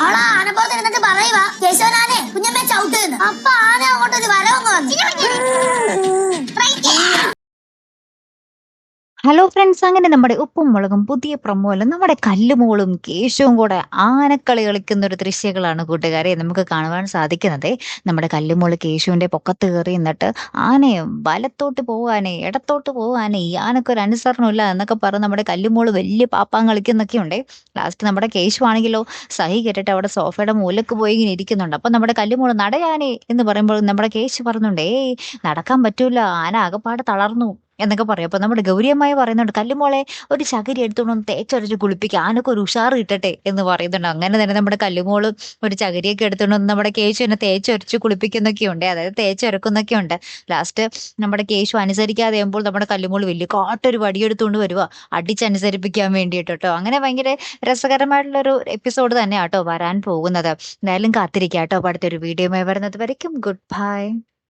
അവളാ ആനപ്പോത്ത് എന്നിട്ട് പറയുക കേശവനാനെ കുഞ്ഞമ്മേ ചവിട്ടുന്നു. അപ്പൊ ആന അങ്ങോട്ടൊരു വരവങ്ങ് വന്നു. ഹലോ ഫ്രണ്ട്സ്, അങ്ങനെ നമ്മുടെ ഉപ്പും മുളകും പുതിയ പ്രൊമോയിലും നമ്മുടെ കല്ലുമോളും കേശവും കൂടെ ആനക്കളി കളിക്കുന്ന ഒരു ദൃശ്യങ്ങളാണ് കൂട്ടുകാരെ നമുക്ക് കാണുവാൻ സാധിക്കുന്നത്. നമ്മുടെ കല്ലുമോള് കേശുവിന്റെ പൊക്കത്ത് കയറി നിന്നിട്ട് ആനയെ വലത്തോട്ട് പോവാനേ ഇടത്തോട്ട് പോവാനേ ഈ ആനക്കൊരു അനുസരണമില്ല എന്നൊക്കെ പറഞ്ഞ് നമ്മുടെ കല്ലുമോള് വലിയ പാപ്പാൻ കളിക്കുന്നൊക്കെ ഉണ്ട്. ലാസ്റ്റ് നമ്മുടെ കേശു ആണെങ്കിലോ സഹി കേട്ടിട്ട് അവിടെ സോഫയുടെ മൂലക്ക് പോയി ഇങ്ങനെ ഇരിക്കുന്നുണ്ട്. അപ്പൊ നമ്മുടെ കല്ലുമോള് നടയാനേ എന്ന് പറയുമ്പോൾ നമ്മുടെ കേശു പറയുന്നുണ്ട്, നടക്കാൻ പറ്റൂല, ആന ആകപ്പാടെ തളർന്നു എന്നൊക്കെ പറയും. അപ്പൊ നമ്മുടെ ഗൗരിയമ്മായി പറയുന്നുണ്ട്, കല്ലുമോളെ ഒരു ചകിരി എടുത്തുകൊണ്ട് തേച്ചൊരച്ച് കുളിപ്പിക്കുക, ആനക്ക് ഒരു ഉഷാറ് കിട്ടട്ടെ എന്ന് പറയുന്നുണ്ട്. അങ്ങനെ തന്നെ നമ്മുടെ കല്ലുമോള് ഒരു ചകിരിയൊക്കെ എടുത്തുകൊണ്ട് വന്ന് നമ്മുടെ കേശുവിനെ തേച്ചൊരച്ച് കുളിപ്പിക്കുന്നൊക്കെ ഉണ്ട്, അതായത് തേച്ചൊരക്കുന്നൊക്കെ ഉണ്ട്. ലാസ്റ്റ് നമ്മുടെ കേശു അനുസരിക്കാതെ ആകുമ്പോൾ നമ്മുടെ കല്ലുമോള് വലിയ കാട്ടൊരു വടിയെടുത്തുകൊണ്ട് വരുക അടിച്ചനുസരിപ്പിക്കാൻ വേണ്ടിയിട്ട് കേട്ടോ. അങ്ങനെ ഭയങ്കര രസകരമായിട്ടുള്ളൊരു എപ്പിസോഡ് തന്നെയാട്ടോ വരാൻ പോകുന്നത്. എന്തായാലും കാത്തിരിക്കാം കേട്ടോ. അടുത്തൊരു വീഡിയോയുമായി വരുന്നത് വരയ്ക്കും ഗുഡ് ബൈ.